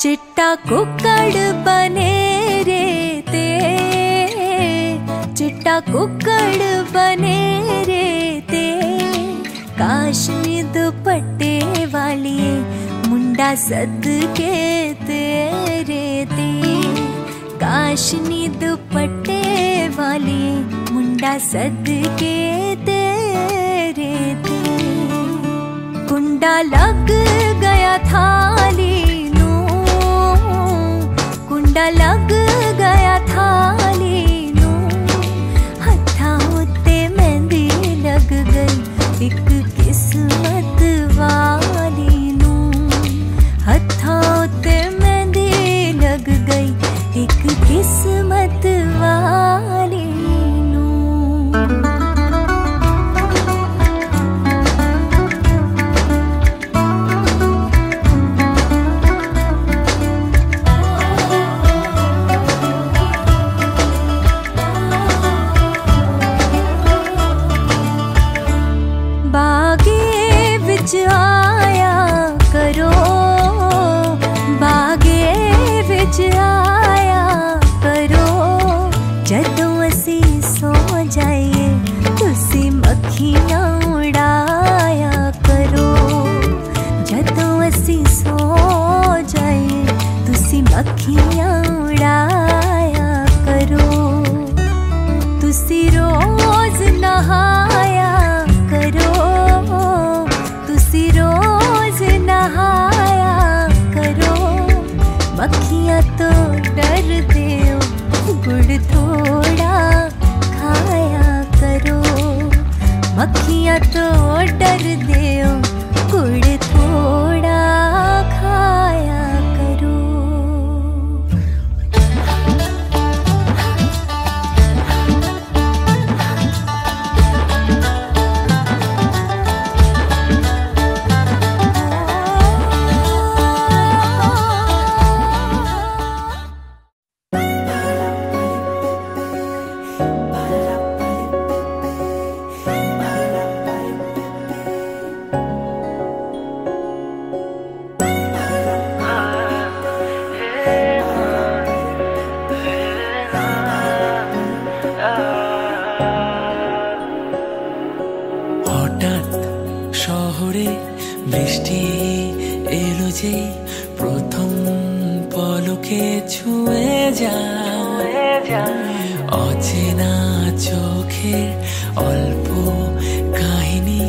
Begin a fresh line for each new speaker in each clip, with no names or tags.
चिट्टा कुक्कड़ बने रे ते, चिट्टा कुक्कड़ बने रे ते, काश्मी दुपट्टे वाली मुंडा सद के तेरे ते, काश्मी दुपट्टे वाली मुंडा सद के तेरे ते, कुंडा लग गया थाली कुंडा लग गया थाली नू, हथा उत्ते मेहंदी लग गई एक किस्मत वाली नू, हथा उत्ते मेहंदी लग गई एक किस्मत वाली नू। आया करो बागे विच आया करो, जदों असी सो जाइए तुसी मक्खियां उड़ाया करो, जदों असी सो जाइए तुसी मक्खियां उड़ाया करो, तुसी रोज नहाया करो, रोज नहाया करो, मक्खियां तो डर दे गुड़ थोड़ा खाया करो, मक्खियां तो डर दे गुड़ थोड़ा खाया करो। বৃষ্টি এলো যে প্রথম পলকে ছুঁয়ে যায়, অচেনা চোখের অল্প কাহিনী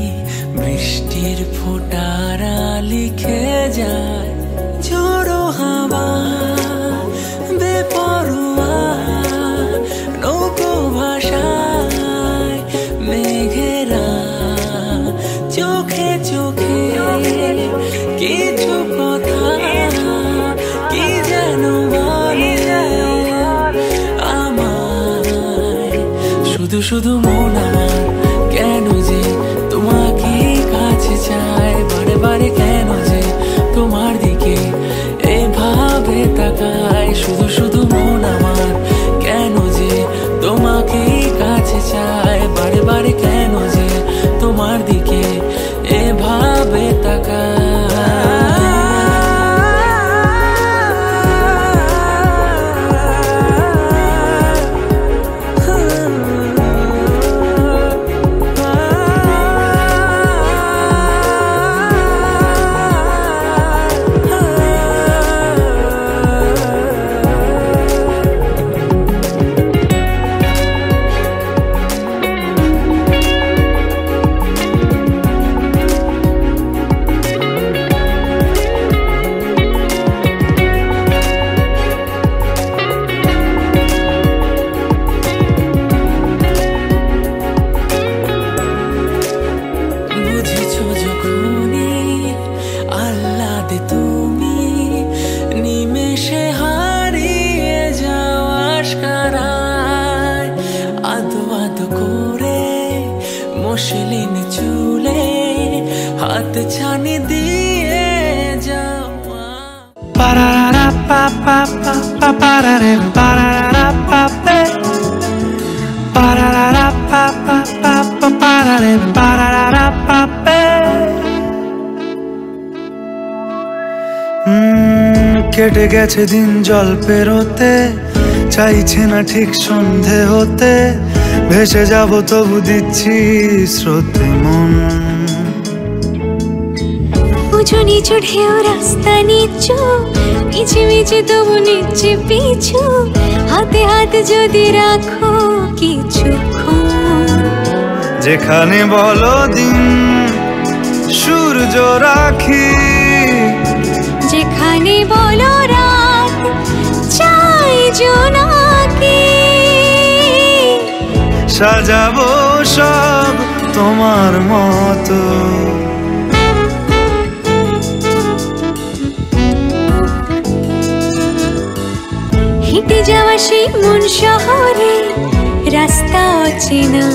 বৃষ্টির ফোঁটারা লিখে যায়, ঝোড়ো হাওয়া বেপরোয়া নৌকো ভাষায় মেঘেরা চোখে চোখে কিছু কথা কি যেন বলে আমায়, শুধু শুধু মন আমার কেন যে তোমাকে কাছে চায়, বারে বারে কেন যে তোমার দিকে এভাবে তাকায়, শুধু শুধু মন আমার কেন যে তোমাকে কাছে চায়, বারে বারে কেন যে তোমার দিকে এভাবে তাকায়। ছানি দিয়ে যাওয়া।
Pararara pa pa pa pa parare pararara pa pe pararara pa pa pa pa parare pararara pa pe কেটে গেছে দিন জল পেরোতে চাইছে না ঠিক সন্ধে হতে ভেসে যাব তবু দিচ্ছি স্রোতে মন
উঁচু নিচু ঢেউ রাস্তা নিচু মিছে মিছে তবু নিচ্ছে পিছু হাতে হাতে যদি রাখো কিছুক্ষণ
যেখানে বলো দিন সূর্য রাখি
যেখানে বলো রাত চাই জোনাকি
সাজাবো সব তোমার মতো
হেঁটে যাওয়া সেই মন শহরে রাস্তা অচেনা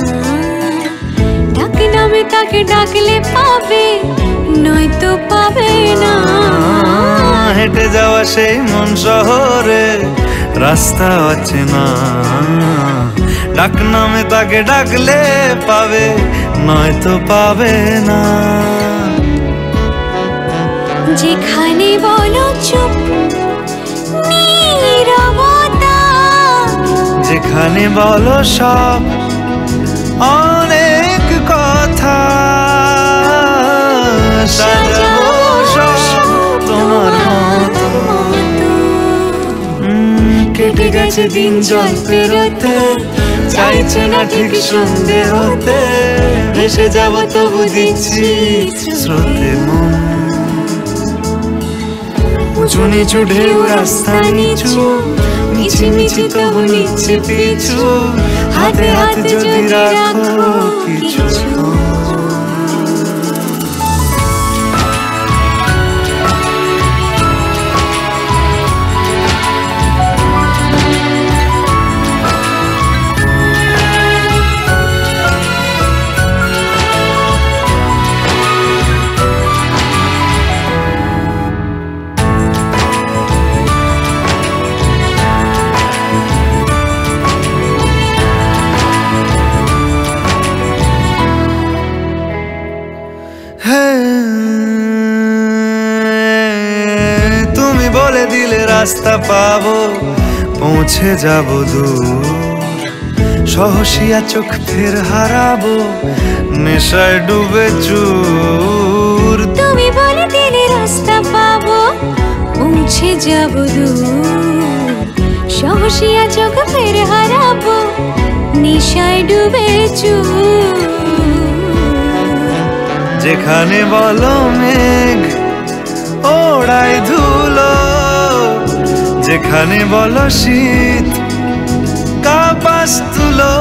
ডাকে নামে তাকে ডাকলে পাবে নয়তো পাবে না
হেঁটে যাওয়া সেই মন শহরে রাস্তা অচেনা ডাক নামে তাকে ডাকলে পাবে নয়তো পাবে না
যেখানে বলো চুপ নীরবতা
যেখানে বলো সব অনেক কথা সাজাবো সব তোমার মতো কেটে গেছে দিন জল পেরোতে চাইছে না ঠিক সন্ধে হতে ভেসে যাব তবু দিচ্ছি স্রোতে মন উঁচু নিচু ঢেউ রাস্তা নিচু মিছি মিছি তবু নিচ্ছে পিছু হাতে হাতে যদি রাখো কিছু তুমি বলে দিলে রাস্তা পাবো পৌঁছে যাব দূর সহসিয়া চোখ ফের হারাবো নেশায় ডুবে চুর
তুমি বলে দিলে রাস্তা পাবো পৌঁছে যাব দূর সহসিয়া চোখ ফের হারাবো নেশায় ডুবে চুর
যেখানে বলো মেঘ ওড়ায় ধুলো যেখানে বলো শীত কাপাস তুলো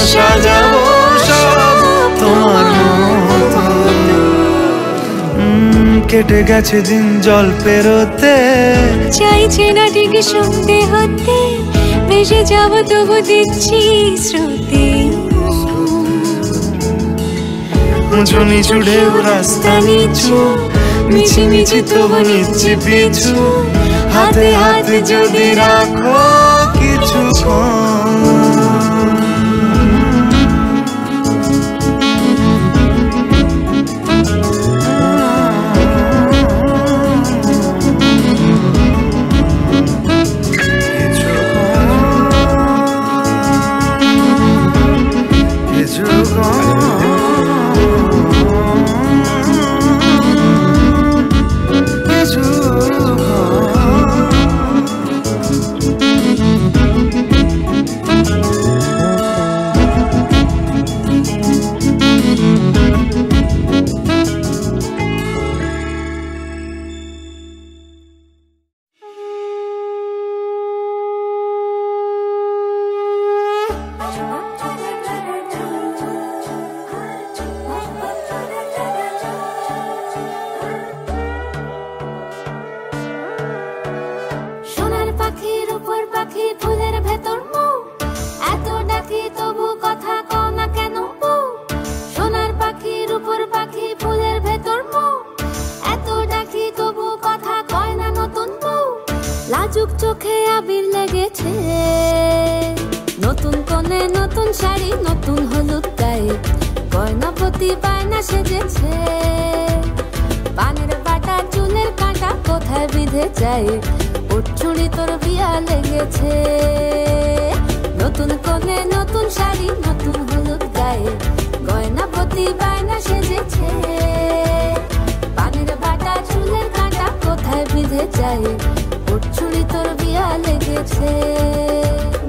সাজাবো সব তোমার মতো কেটে গেছে দিন জল পেরোতে
চাইছে না ঠিক সন্ধে হতে ভেসে যাব তবু দিচ্ছি স্রোতে
উঁচু নিচু ঢেউ রাস্তা নিচু মিছি মিছি তবু নিচ্ছি পিছু হাতে হাতে যদি রাখো কিছুক্ষণ
তবু কথা কও না কেন সোনার পাখির লাজুক চোখে আবির লেগেছে, নতুন কোণে নতুন শাড়ি নতুন হলুদ গায়ে, গয়নাপতি বায়না সেজেছে। পানের বাটা চুলের কাঁটা কোথায় বিঁধে যায়, ওর চুড়ি তোর বিয়া লেগেছে। নতুন কোণে নতুন শাড়ি নতুন হলুদ গায়ে, গয়নাপতি বায়না সেজেছে। পানের বাটা চুলের কাঁটা কোথায় বিঁধে যায়, ওর চুড়ি তোর বিয়া লেগেছে।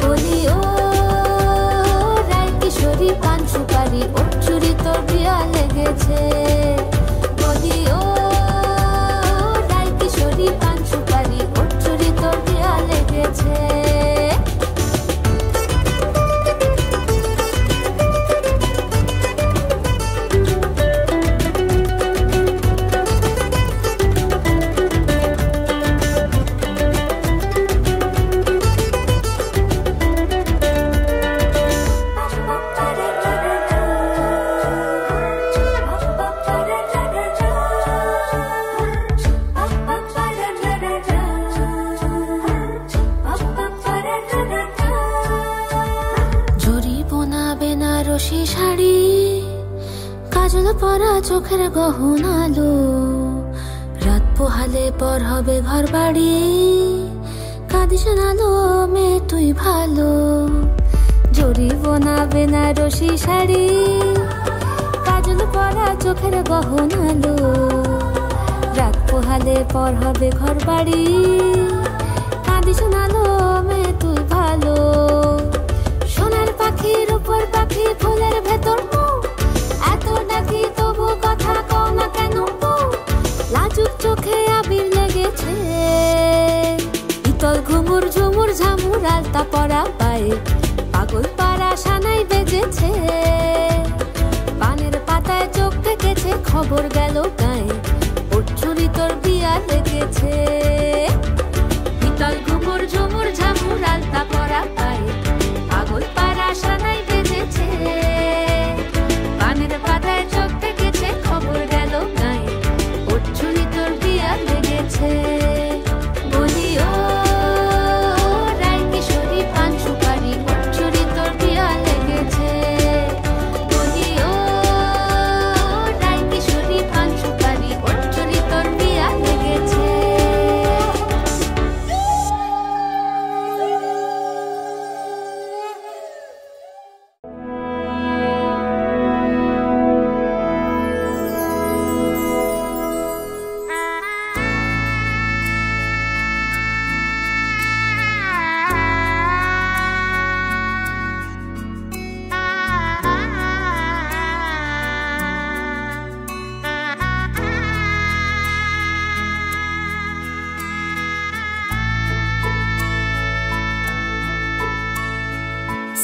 বলি ও রায় কিশোরী পান সুপারি, ওর চুড়ি তোর বিয়া লেগেছে। বলি ও রায় কিশোরী পান সুপারি, ওর চুড়ি তোর বিয়া লেগেছে। শাড়ি কাজল পরা চোখের গহনালো, রাত পোহালে পর হবে ঘর বাড়ি, কাঁদিস নালো মেয়ে তুই ভালো। জরি বোনা বেনারসি শাড়ি কাজল পরা চোখের গহনালো, রাত পোহালে পর হবে ঘর বাড়ি, কাঁদিস নালো মেয়ে তুই ভালো। সোনার পাখির উপর পাখি ফুলের ভেতর এত ডাকি তবু কথা কও না কেন? লাজুক চোখে আবির লেগেছে, ইতল ঘুমুর ঝুমুর ঝামুর আলতা পরা পায়ে, পাগল পাড়া সানাই বেজেছে। পানের পাতায় চোখ থেকেছে খবর গেল গায়ে, ওর চুড়ি তোর বিয়া লেগেছে। ইতল ঘুমুর ঝুমুর ঝামুর আলতা পরা পায়ে, পাগল পাড়া সানাই বেজেছে। পানের পাতায় চোখ থেকেছে খবর গেল গায়ে, ওর চুড়ি তোর বিয়া লেগেছে। বলি ও রায় কিশোরী পান সুপারি, ওর চুড়ি তোর বিয়া লেগেছে। বলি ও রায় কিশোরী পান সুপারি, ওর চুড়ি তোর বিয়া লেগেছে।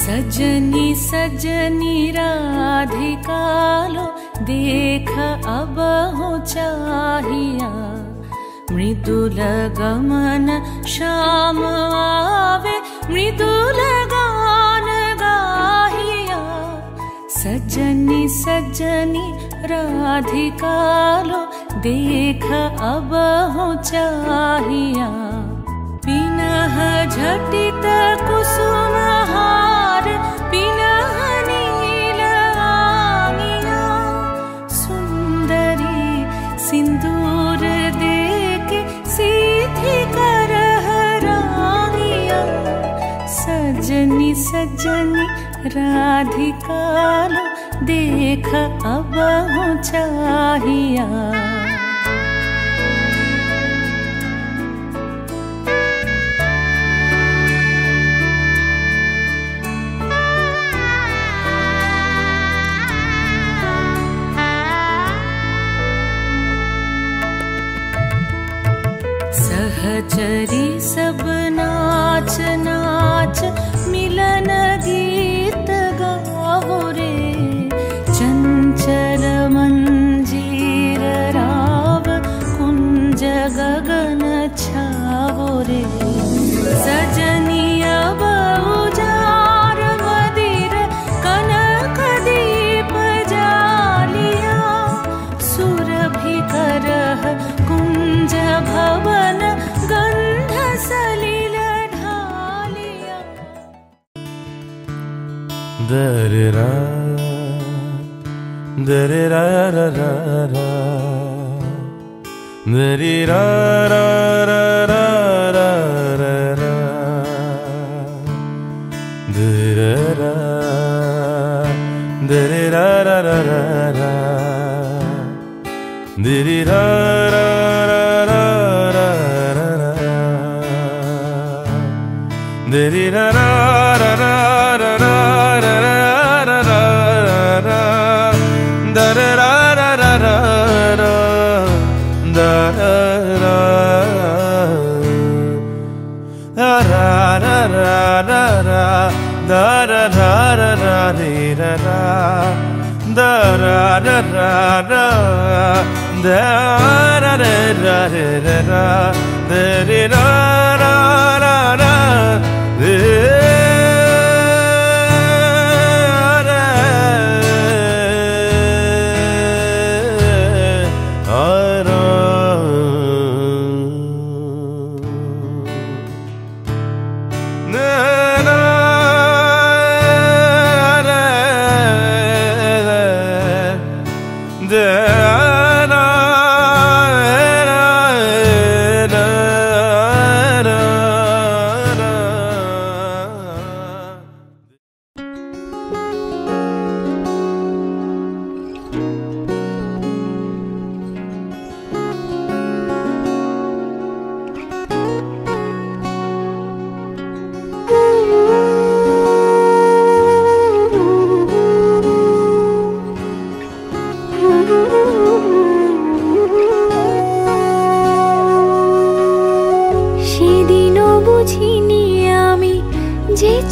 सजनी सजनी राधिका लो देख अब हो चाहिया, मृदुल गमन श्याम आवे मृदुल गान गाहिया। सजनी सजनी राधिका लो देख अब हो चाहिया, पिनह झटित कुसुम हार पिनह नील आंगिया, सुंदरी सिंदूर देके सीधी करह रांगिया। सजनी सजनी राधिका लो देख अब हो चाहिया। सहचरी सब नाच नाच मिलन गीत गाओ रे, चंचल मंजीर राव कुंज गगन छाओ रे। सजनिया बहुजार मदिर कनक दीप जालिया, सुरभि करह कुंज भवन गंध सली
Da-da-da, da-da-da-da-da-da, da-da-da-da-da-da-da, da-da-da, da-da-da-da-da-da,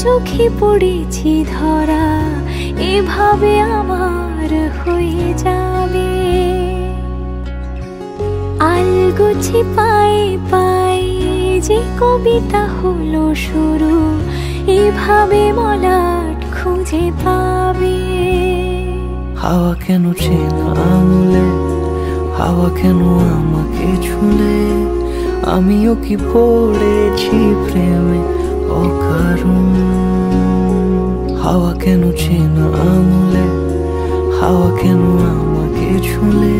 চোখে পড়েছি ধরা এভাবে আমার হয়ে যাবে আলগোছে পায়ে পায়ে যে কবিতা হলো শুরু এভাবে মলাট খুঁজে পাবে
হাওয়া কেন চেনা আঙুলে হাওয়া কেন আমাকে ছুলে আমিও কি পড়েছি প্রেমে অকারণ হাওয়া কেন চেনা আঙুলে হাওয়া কেন আমাকে ছুলে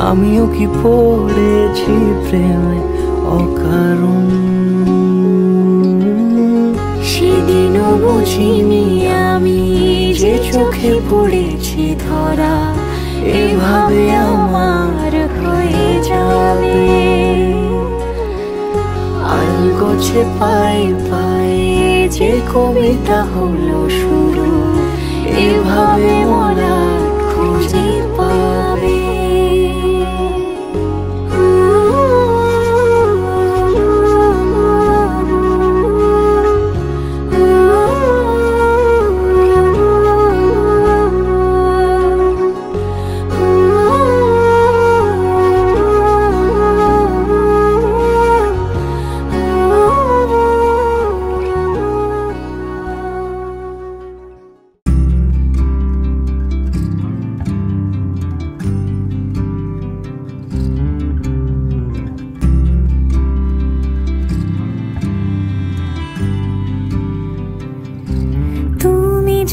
আমিও কি পড়েছি প্রেমে অকারণ
সেদিনও বুঝিনি আমি যে চোখে পড়েছি ধরা এভাবে আমার হয়ে যাবে আলগোছে পায়ে পায়ে যে কবিতা হলো শুরু এভাবে মলাট খুঁজে পাবে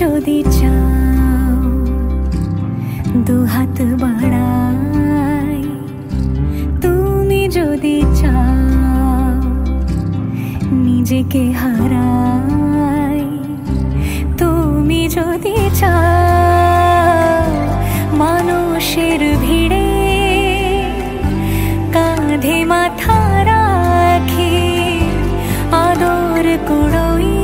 যদি চাও দুহাত বাড়াই তুমি যদি চাও নিজেকে হারাই তুমি যদি চাও মানুষের ভিড়ে কাঁধে মাথা রাখি আদর কুড়োই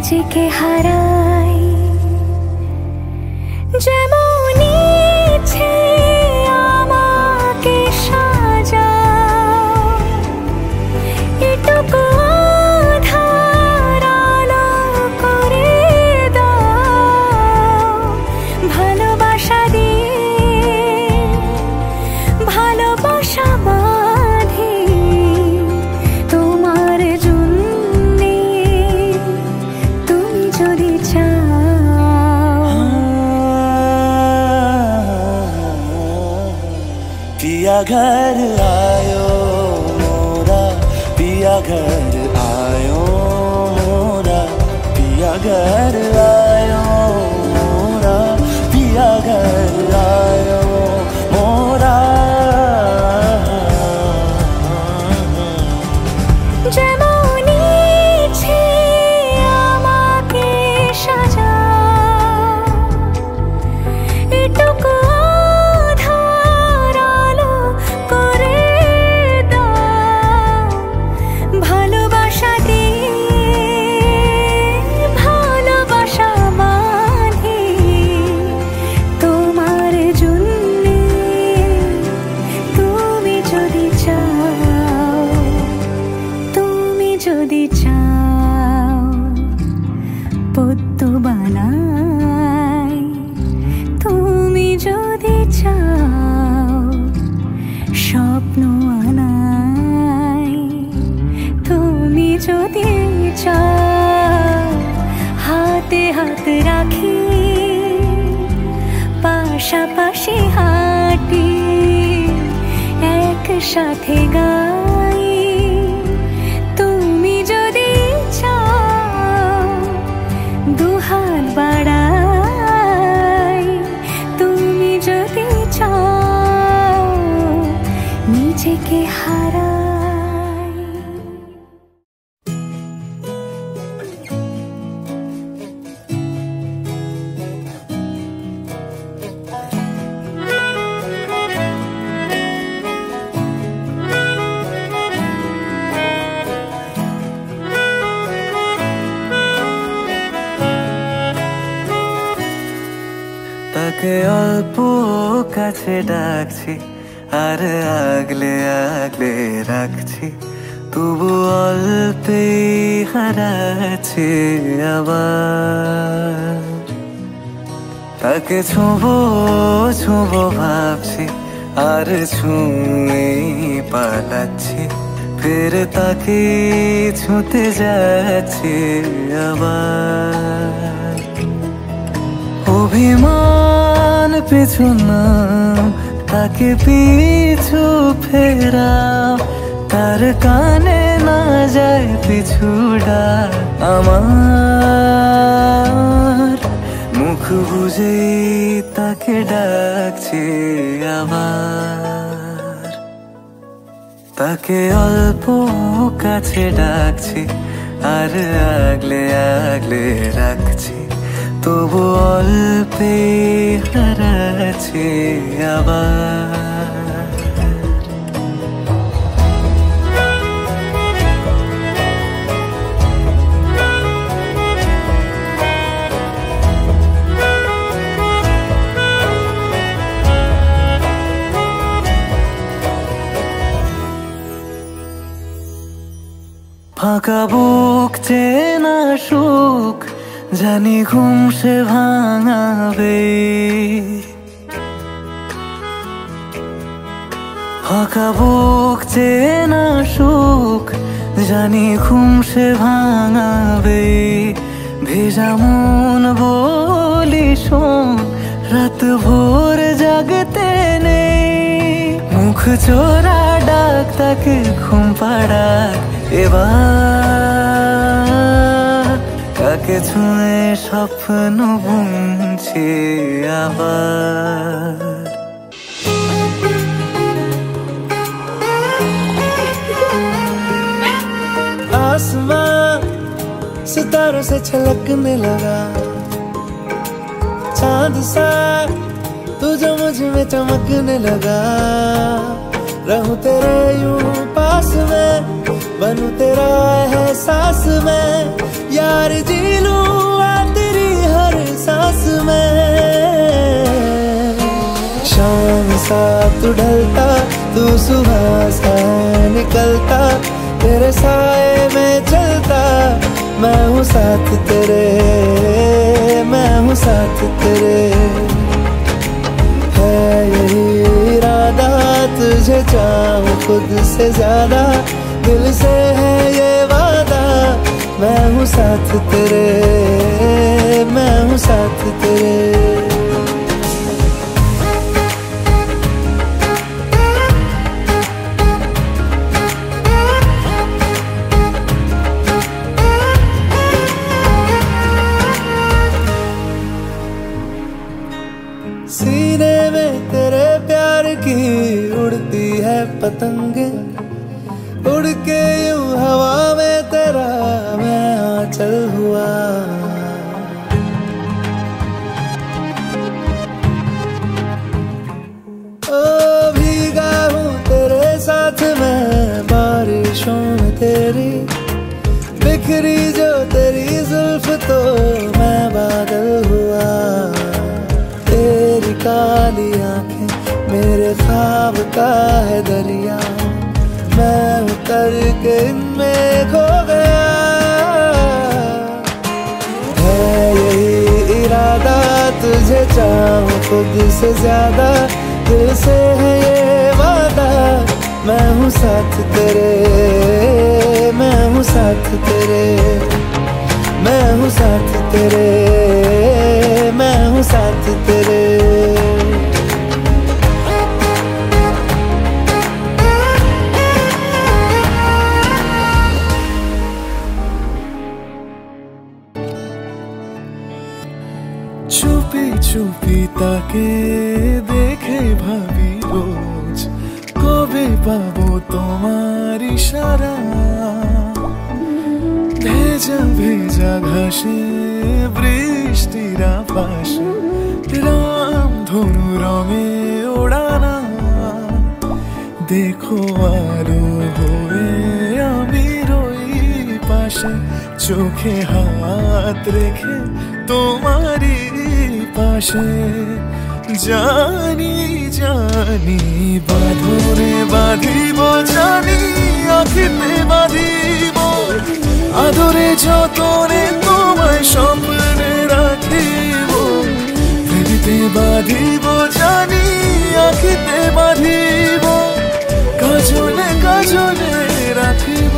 নিজেকে হারাই যেমন ইচ্ছে আমাকে সাজাও এটুকু আধার আলো করে দাও ভালোবাসা দিয়ে ভালোবাসা বাঁধি তোমার জন্য যদি চাও
घर आयो मोरा पिया घर आयो मोरा पिया घर आयो मोरा पिया घर आयो मोरा
পাশাপাশি হাঁটি একসাথে গাই তুমি যদি চাও দুহাত বাড়াই তুমি যদি চাও নিজেকে হারাই
তাকে অল্প কাছে ডাকছি আর আগলে আগলে রাখছি তবু অল্পে হারাচ্ছি আবার তাকে ছোঁবো ছোঁবো ভাবছি আর ছুঁয়ে পালাচ্ছি ফের তাকে ছুঁতে যাচ্ছি আবার অভিমান পিছু না তাকে পিছু ফেরাও তার কানে না যায় পিছু ডাক আমার মুখ বুঝে তাকে ডাকছি আবার তাকে অল্প কাছে ডাকছি আর আগলে আগলে রাখছি তবু অল্পে হারাচ্ছি আবার ফাঁকা বুক চেনা সুখ জানি ঘুম সে ভাঙাবে ফাঁকা বুক চেনা সুখ জানি ঘুম সে ভাঙাবে ভেজা মন বলি শোন রাত ভোর জাগতে নেই মুখ চোরা ডাক তাকে ঘুম পাড়াক এবার তাকে ছুঁয়ে স্বপ্ন বুনছি আবার
आसमां सितारों से छलकने लगा चांद सा तू जो मुझ में चमकने लगा रहूं तेरे यूं पास में बनूं तेरा एहसास में यार जी लूं तेरी हर सांस में शाम सा तू ढलता तू सुबह सा निकलता तेरे साए में चलता मैं हूँ साथ तेरे मैं हूँ साथ तेरे है यही इरादा तुझे चाहूं खुद से ज्यादा दिल से है ये वादा मैं हूँ साथ तेरे मैं हूँ साथ तेरे पतंगे उड़ के यूं हवा में तेरा मैं आंचल हुआ। ओ भीगा हूँ तेरे साथ मैं बारिशों में तेरी, बिखरी जो तेरी जुल्फ तो मैं बादल हुआ। तेरी काली आंखें मेरे ख्वाब का है दरिया, मैं उतर के इनमें खो गया। है यही इरादा तुझे चाहूं खुद से ज्यादा, दिल से है ये वादा, मैं हूँ साथ तेरे, मैं हूँ साथ तेरे, मैं हूँ साथ तेरे, मैं हूँ साथ तेरे।
চুপি চুপি তাকে দেখে ভাবি রোজ, কবে পাবো তোমার ইশারা। ভেজা ভেজা ঘাসে বৃষ্টির আভাসে রাম ধনু রঙে ওড়ানা। দেখো আলো হয়ে আমি রই পাশে, চোখে হাত রেখে তোমারই পাশে। জানি জানি বাঁধনে বাঁধিব, জানি আঁখিতে বাঁধিব, আদরে যতনে তোমায় স্বপ্নে রাখিব। হৃদিতে বাঁধিব, জানি আঁখিতে বাঁধিব, কাজলে কাজলে রাখিব।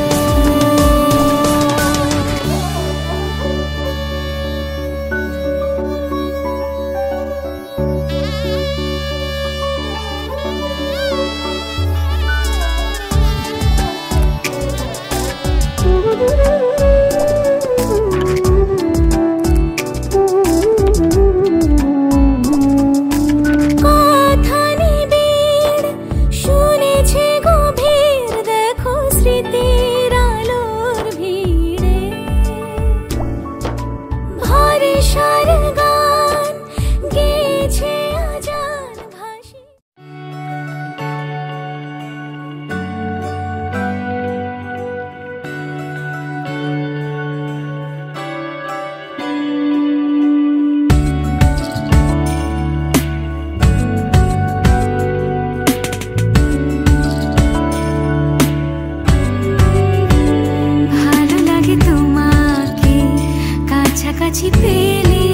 কাছাকাছি পেলে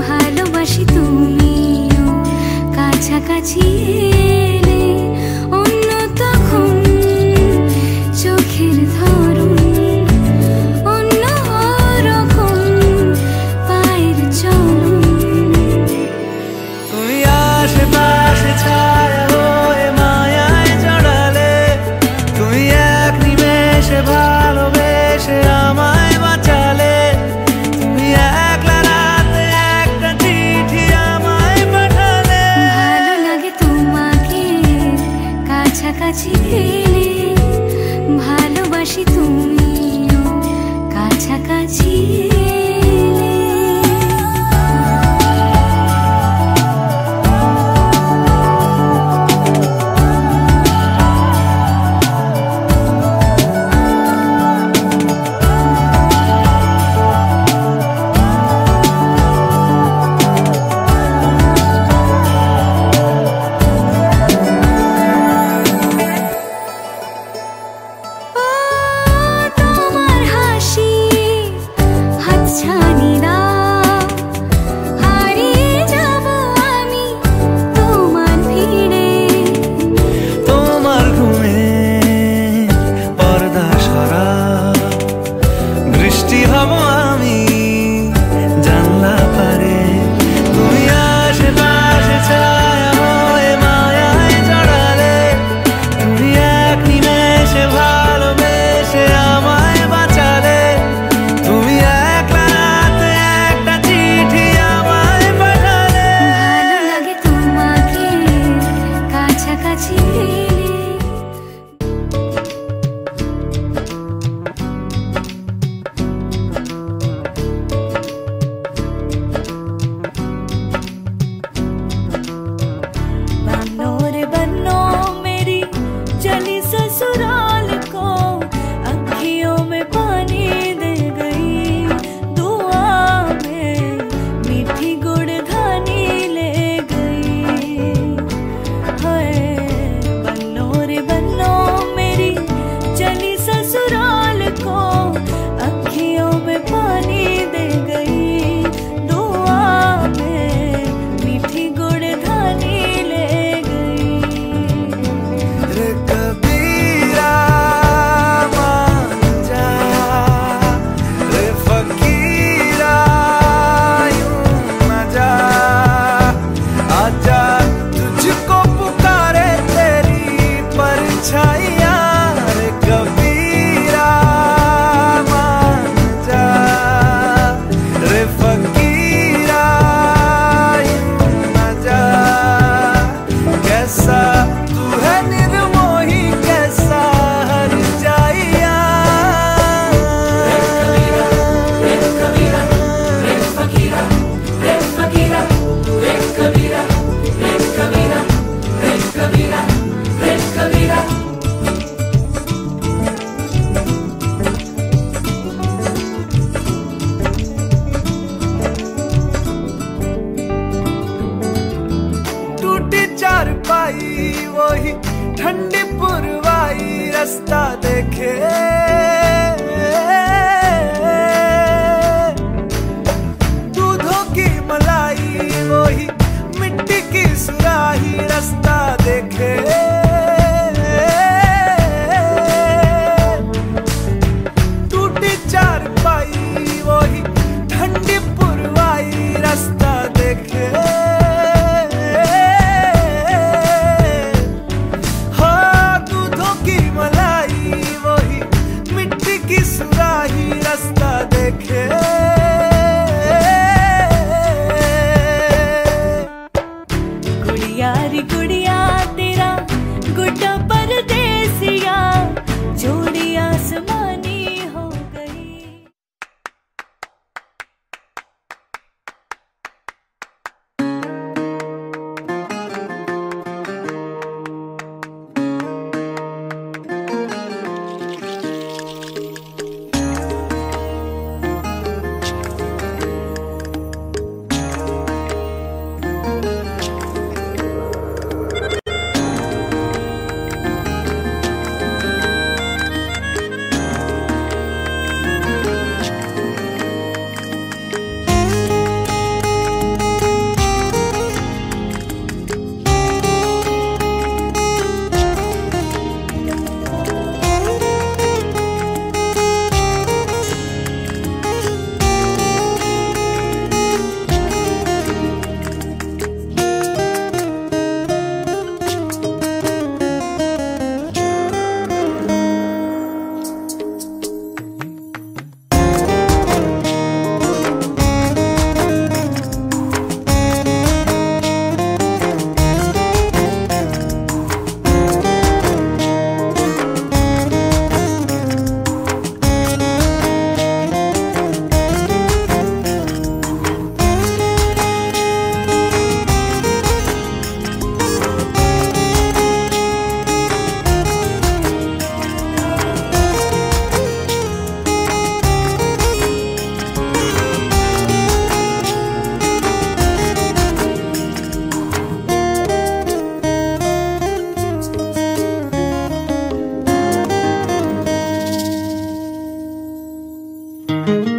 ভালোবাসি, তুমিও কাছাকাছি এলে অন্য তখন চোখের ধরন, অন্য রকম পায়ের চলন।
তুমি আশেপাশে ছায়া হয়ে মায়ায় জড়ালে, তুমি এক নিমেষে ভালোবেসে আমায় বাঁচালে।
কাছাকাছি পেলে ভালোবাসি, তুমিও কাছাকাছি এলে। কাছাকাছি এলে
Thank you.